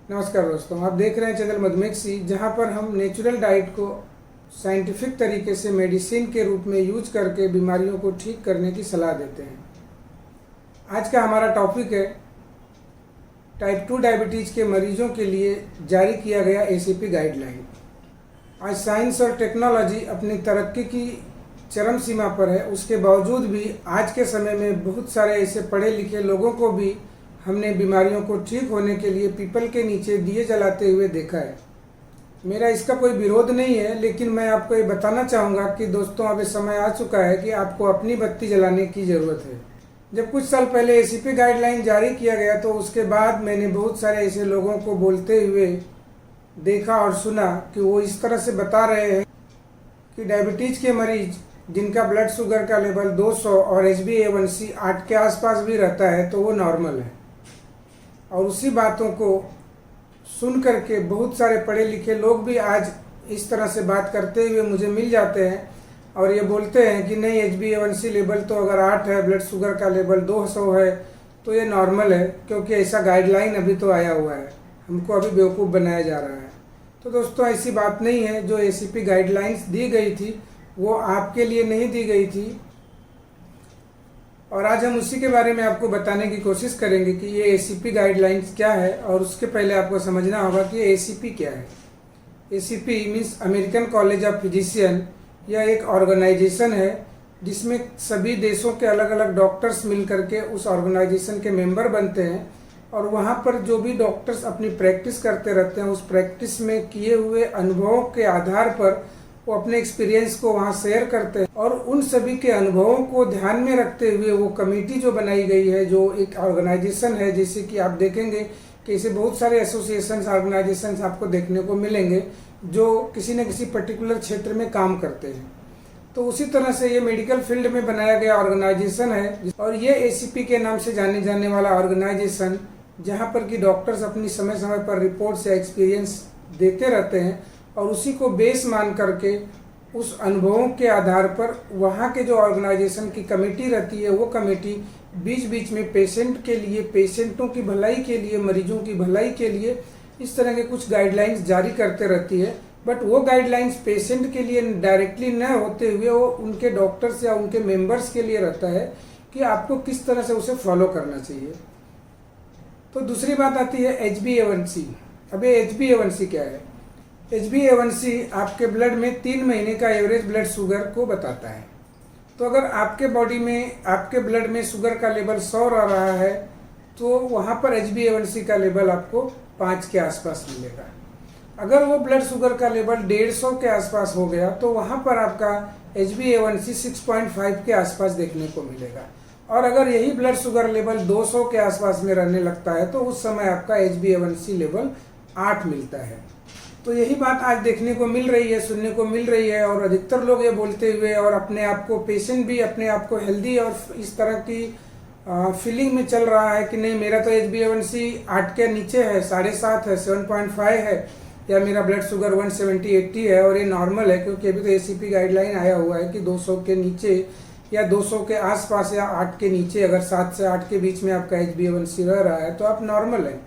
नमस्कार दोस्तों, आप देख रहे हैं चैनल मधुमेक्सी, जहां पर हम नेचुरल डाइट को साइंटिफिक तरीके से मेडिसिन के रूप में यूज करके बीमारियों को ठीक करने की सलाह देते हैं। आज का हमारा टॉपिक है टाइप 2 डायबिटीज़ के मरीजों के लिए जारी किया गया एसीपी गाइडलाइन। आज साइंस और टेक्नोलॉजी अपनी तरक्की की चरम सीमा पर है, उसके बावजूद भी आज के समय में बहुत सारे ऐसे पढ़े लिखे लोगों को भी हमने बीमारियों को ठीक होने के लिए पीपल के नीचे दिए जलाते हुए देखा है। मेरा इसका कोई विरोध नहीं है, लेकिन मैं आपको ये बताना चाहूँगा कि दोस्तों, अब समय आ चुका है कि आपको अपनी बत्ती जलाने की ज़रूरत है। जब कुछ साल पहले एसीपी गाइडलाइन जारी किया गया तो उसके बाद मैंने बहुत सारे ऐसे लोगों को बोलते हुए देखा और सुना कि वो इस तरह से बता रहे हैं कि डायबिटीज़ के मरीज जिनका ब्लड शुगर का लेवल 200 और HbA1c 8 के आसपास भी रहता है तो वो नॉर्मल है। और उसी बातों को सुन करके बहुत सारे पढ़े लिखे लोग भी आज इस तरह से बात करते हुए मुझे मिल जाते हैं और ये बोलते हैं कि नहीं, HbA1c लेवल तो अगर 8 है, ब्लड शुगर का लेवल 200 है तो ये नॉर्मल है, क्योंकि ऐसा गाइडलाइन अभी तो आया हुआ है, हमको अभी बेवकूफ़ बनाया जा रहा है। तो दोस्तों, ऐसी बात नहीं है। जो एसीपी गाइडलाइंस दी गई थी वो आपके लिए नहीं दी गई थी, और आज हम उसी के बारे में आपको बताने की कोशिश करेंगे कि ये एसीपी गाइडलाइंस क्या है। और उसके पहले आपको समझना होगा कि एसीपी क्या है। ACP means American college of physician. यह एक ऑर्गेनाइजेशन है जिसमें सभी देशों के अलग अलग डॉक्टर्स मिल करके उस ऑर्गेनाइजेशन के मेंबर बनते हैं, और वहाँ पर जो भी डॉक्टर्स अपनी प्रैक्टिस करते रहते हैं, उस प्रैक्टिस में किए हुए अनुभवों के आधार पर वो अपने एक्सपीरियंस को वहाँ शेयर करते हैं। और उन सभी के अनुभवों को ध्यान में रखते हुए वो कमेटी जो बनाई गई है, जो एक ऑर्गेनाइजेशन है, जैसे कि आप देखेंगे कि ऐसे बहुत सारे एसोसिएशंस, ऑर्गेनाइजेशंस आपको देखने को मिलेंगे जो किसी न किसी पर्टिकुलर क्षेत्र में काम करते हैं। तो उसी तरह से ये मेडिकल फील्ड में बनाया गया ऑर्गेनाइजेशन है, और ये एसीपी के नाम से जाने जाने वाला ऑर्गेनाइजेशन, जहाँ पर कि डॉक्टर्स अपनी समय समय पर रिपोर्ट्स या एक्सपीरियंस देते रहते हैं, और उसी को बेस मान करके उस अनुभवों के आधार पर वहाँ के जो ऑर्गेनाइजेशन की कमेटी रहती है, वो कमेटी बीच बीच में पेशेंट के लिए, पेशेंटों की भलाई के लिए, मरीजों की भलाई के लिए इस तरह के कुछ गाइडलाइंस जारी करते रहती है। बट वो गाइडलाइंस पेशेंट के लिए डायरेक्टली न होते हुए वो उनके डॉक्टर्स या उनके मेंबर्स के लिए रहता है कि आपको किस तरह से उसे फॉलो करना चाहिए। तो दूसरी बात आती है HbA1c। अब ये HbA1c क्या है? HbA1c आपके ब्लड में 3 महीने का एवरेज ब्लड शुगर को बताता है। तो अगर आपके बॉडी में, आपके ब्लड में शुगर का लेवल 100 रहा है तो वहाँ पर HbA1c का लेवल आपको 5 के आसपास मिलेगा। अगर वो ब्लड शुगर का लेवल 150 के आसपास हो गया तो वहाँ पर आपका HbA1c 6.5 के आसपास देखने को मिलेगा। और अगर यही ब्लड शुगर लेवल 200 के आसपास में रहने लगता है तो उस समय आपका HbA1c लेवल 8 मिलता है। तो यही बात आज देखने को मिल रही है, सुनने को मिल रही है, और अधिकतर लोग ये बोलते हुए और अपने आप को, पेशेंट भी अपने आप को हेल्दी और इस तरह की फीलिंग में चल रहा है कि नहीं, मेरा तो HbA1c 8 के नीचे है, 7.5 है, 7.5 है, या मेरा ब्लड शुगर 170-80 है और ये नॉर्मल है, क्योंकि अभी तो एसीपी गाइडलाइन आया हुआ है कि 200 के नीचे या 200 के आसपास या 8 के नीचे, अगर 7 से 8 के बीच में आपका HbA1c रह रहा है तो आप नॉर्मल है।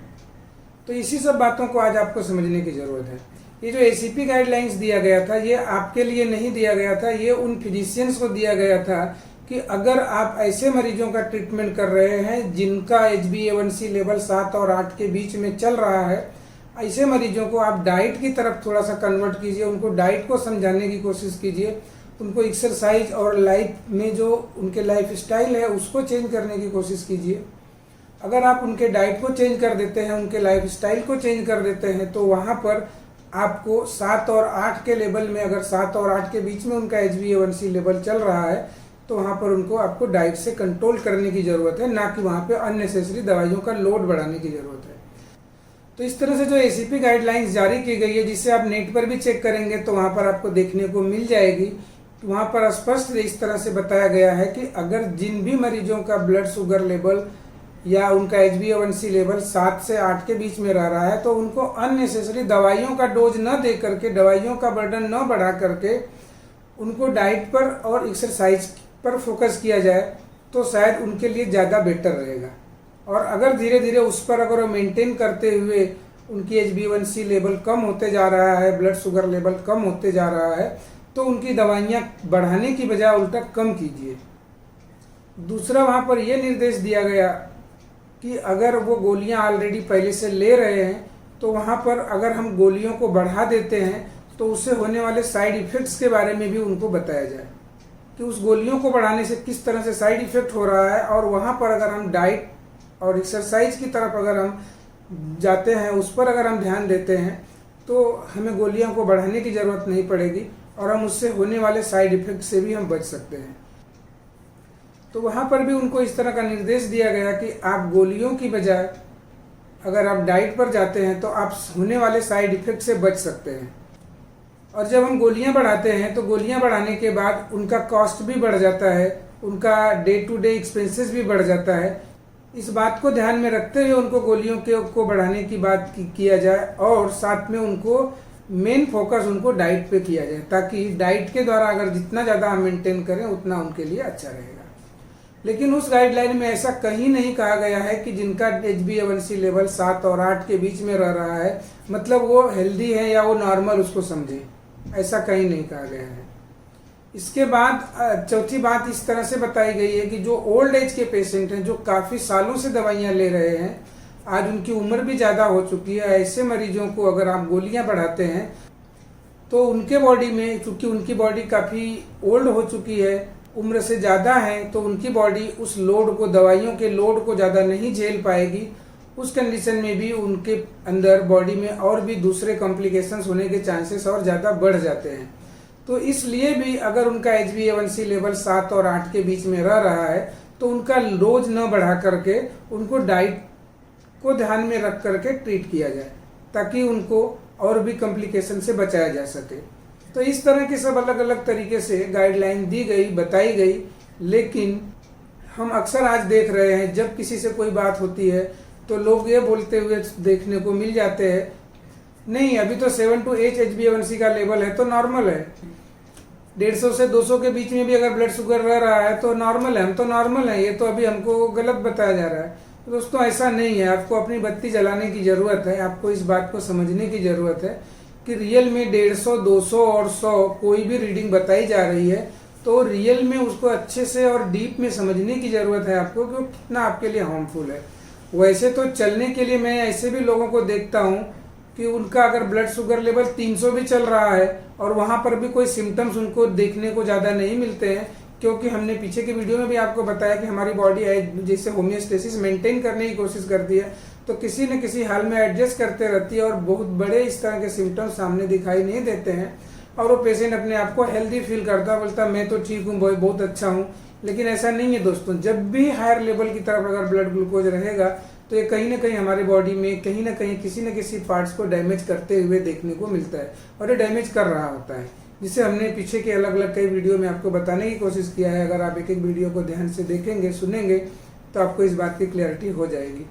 तो इसी सब बातों को आज आपको समझने की ज़रूरत है। ये जो एसीपी गाइडलाइंस दिया गया था, ये आपके लिए नहीं दिया गया था, ये उन फिजिशियंस को दिया गया था कि अगर आप ऐसे मरीजों का ट्रीटमेंट कर रहे हैं जिनका HbA1c लेवल 7 और 8 के बीच में चल रहा है, ऐसे मरीजों को आप डाइट की तरफ थोड़ा सा कन्वर्ट कीजिए, उनको डाइट को समझाने की कोशिश कीजिए, उनको एक्सरसाइज और लाइफ में जो उनके लाइफ स्टाइल है उसको चेंज करने की कोशिश कीजिए। अगर आप उनके डाइट को चेंज कर देते हैं, उनके लाइफ स्टाइल को चेंज कर देते हैं, तो वहाँ पर आपको 7 और 8 के लेवल में, अगर 7 और 8 के बीच में उनका HbA1c लेवल चल रहा है तो वहाँ पर उनको आपको डाइट से कंट्रोल करने की ज़रूरत है, ना कि वहाँ पे अननेसेसरी दवाइयों का लोड बढ़ाने की ज़रूरत है। तो इस तरह से जो एसीपी गाइडलाइंस जारी की गई है, जिसे आप नेट पर भी चेक करेंगे तो वहाँ पर आपको देखने को मिल जाएगी। वहाँ पर स्पष्ट इस तरह से बताया गया है कि अगर जिन भी मरीजों का ब्लड शुगर लेवल या उनका HbA1c लेवल 7 से 8 के बीच में रह रहा है तो उनको अननेसेसरी दवाइयों का डोज न दे करके, दवाइयों का बर्डन न बढ़ा करके उनको डाइट पर और एक्सरसाइज पर फोकस किया जाए तो शायद उनके लिए ज़्यादा बेटर रहेगा। और अगर धीरे धीरे उस पर अगर वो मेंटेन करते हुए उनकी HbA1c लेवल कम होते जा रहा है, ब्लड शुगर लेवल कम होते जा रहा है, तो उनकी दवाइयाँ बढ़ाने की बजाय उल्टा कम कीजिए। दूसरा, वहाँ पर यह निर्देश दिया गया कि अगर वो गोलियाँ ऑलरेडी पहले से ले रहे हैं तो वहाँ पर अगर हम गोलियों को बढ़ा देते हैं तो उससे होने वाले साइड इफ़ेक्ट्स के बारे में भी उनको बताया जाए कि उस गोलियों को बढ़ाने से किस तरह से साइड इफ़ेक्ट हो रहा है। और वहाँ पर अगर हम डाइट और एक्सरसाइज की तरफ अगर हम जाते हैं, उस पर अगर हम ध्यान देते हैं, तो हमें गोलियों को बढ़ाने की ज़रूरत नहीं पड़ेगी और हम उससे होने वाले साइड इफ़ेक्ट से भी हम बच सकते हैं। तो वहाँ पर भी उनको इस तरह का निर्देश दिया गया कि आप गोलियों की बजाय अगर आप डाइट पर जाते हैं तो आप होने वाले साइड इफ़ेक्ट से बच सकते हैं। और जब हम गोलियां बढ़ाते हैं तो गोलियां बढ़ाने के बाद उनका कॉस्ट भी बढ़ जाता है, उनका डे टू डे एक्सपेंसेस भी बढ़ जाता है। इस बात को ध्यान में रखते हुए उनको गोलियों को बढ़ाने की बात किया जाए और साथ में उनको मेन फोकस उनको डाइट पे किया जाए, ताकि डाइट के द्वारा अगर जितना ज़्यादा हम मेंटेन करें उतना उनके लिए अच्छा रहेगा। लेकिन उस गाइडलाइन में ऐसा कहीं नहीं कहा गया है कि जिनका HbA1c लेवल 7 और 8 के बीच में रह रहा है मतलब वो हेल्दी है या वो नॉर्मल उसको समझे, ऐसा कहीं नहीं कहा गया है। इसके बाद चौथी बात इस तरह से बताई गई है कि जो ओल्ड एज के पेशेंट हैं, जो काफ़ी सालों से दवाइयाँ ले रहे हैं, आज उनकी उम्र भी ज़्यादा हो चुकी है, ऐसे मरीजों को अगर आप गोलियाँ बढ़ाते हैं तो उनके बॉडी में, चूँकि उनकी बॉडी काफ़ी ओल्ड हो चुकी है, उम्र से ज़्यादा है, तो उनकी बॉडी उस लोड को, दवाइयों के लोड को ज़्यादा नहीं झेल पाएगी। उस कंडीशन में भी उनके अंदर बॉडी में और भी दूसरे कॉम्प्लिकेशंस होने के चांसेस और ज़्यादा बढ़ जाते हैं। तो इसलिए भी अगर उनका HbA1c लेवल 7 और 8 के बीच में रह रहा है तो उनका डोज न बढ़ा करके उनको डाइट को ध्यान में रख करके ट्रीट किया जाए, ताकि उनको और भी कॉम्प्लिकेशन से बचाया जा सके। तो इस तरह के सब अलग अलग तरीके से गाइडलाइन दी गई, बताई गई। लेकिन हम अक्सर आज देख रहे हैं, जब किसी से कोई बात होती है तो लोग ये बोलते हुए देखने को मिल जाते हैं, नहीं अभी तो 7 to 8 HbA1c का लेवल है तो नॉर्मल है, 150 से 200 के बीच में भी अगर ब्लड शुगर रह रहा है तो नॉर्मल है, हम तो नॉर्मल है, ये तो अभी हमको गलत बताया जा रहा है। तो दोस्तों ऐसा नहीं है, आपको अपनी बत्ती जलाने की ज़रूरत है। आपको इस बात को समझने की ज़रूरत है कि रियल में 150, 200 और 100 कोई भी रीडिंग बताई जा रही है तो रियल में उसको अच्छे से और डीप में समझने की ज़रूरत है आपको कि वो कितना आपके लिए हार्मफुल है। वैसे तो चलने के लिए मैं ऐसे भी लोगों को देखता हूँ कि उनका अगर ब्लड शुगर लेवल 300 भी चल रहा है और वहाँ पर भी कोई सिम्टम्स उनको देखने को ज़्यादा नहीं मिलते हैं, क्योंकि हमने पीछे की वीडियो में भी आपको बताया कि हमारी बॉडी है जैसे होम्योस्टेसिस मेंटेन करने की कोशिश करती है, तो किसी न किसी हाल में एडजस्ट करते रहती है और बहुत बड़े इस तरह के सिम्टम्स सामने दिखाई नहीं देते हैं और वो पेशेंट अपने आप को हेल्दी फील करता है, बोलता मैं तो ठीक हूँ, बहुत अच्छा हूँ। लेकिन ऐसा नहीं है दोस्तों, जब भी हायर लेवल की तरफ अगर ब्लड ग्लूकोज रहेगा तो ये कहीं ना कहीं हमारे बॉडी में कहीं ना कहीं किसी न किसी पार्ट्स को डैमेज करते हुए देखने को मिलता है और ये डैमेज कर रहा होता है, जिसे हमने पीछे के अलग अलग कई वीडियो में आपको बताने की कोशिश किया है। अगर आप एक एक वीडियो को ध्यान से देखेंगे, सुनेंगे तो आपको इस बात की क्लैरिटी हो जाएगी।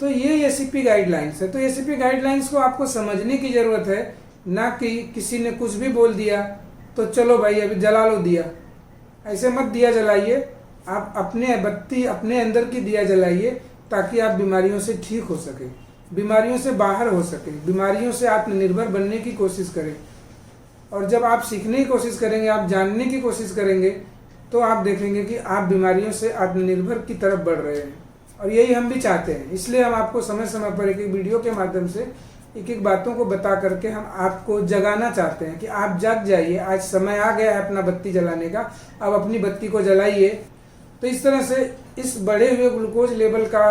तो ये ACP गाइडलाइंस है। तो ACP गाइडलाइंस को आपको समझने की ज़रूरत है, ना कि किसी ने कुछ भी बोल दिया तो चलो भाई अभी जला लो दिया। ऐसे मत दिया जलाइए, आप अपने बत्ती अपने अंदर की दिया जलाइए ताकि आप बीमारियों से ठीक हो सकें, बीमारियों से बाहर हो सकें, बीमारियों से आत्मनिर्भर बनने की कोशिश करें। और जब आप सीखने की कोशिश करेंगे, आप जानने की कोशिश करेंगे, तो आप देखेंगे कि आप बीमारियों से आत्मनिर्भर की तरफ बढ़ रहे हैं और यही हम भी चाहते हैं। इसलिए हम आपको समय समय पर एक एक वीडियो के माध्यम से एक एक बातों को बता करके हम आपको जगाना चाहते हैं कि आप जाग जाइए, आज समय आ गया है अपना बत्ती जलाने का, अब अपनी बत्ती को जलाइए। तो इस तरह से इस बढ़े हुए ग्लूकोज लेवल का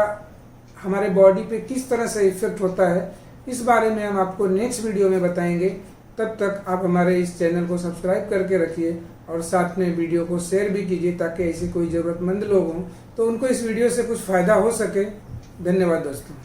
हमारे बॉडी पे किस तरह से इफेक्ट होता है, इस बारे में हम आपको नेक्स्ट वीडियो में बताएंगे। तब तक आप हमारे इस चैनल को सब्सक्राइब करके रखिए और साथ में वीडियो को शेयर भी कीजिए ताकि ऐसे कोई ज़रूरतमंद लोग हों तो उनको इस वीडियो से कुछ फ़ायदा हो सके। धन्यवाद दोस्तों।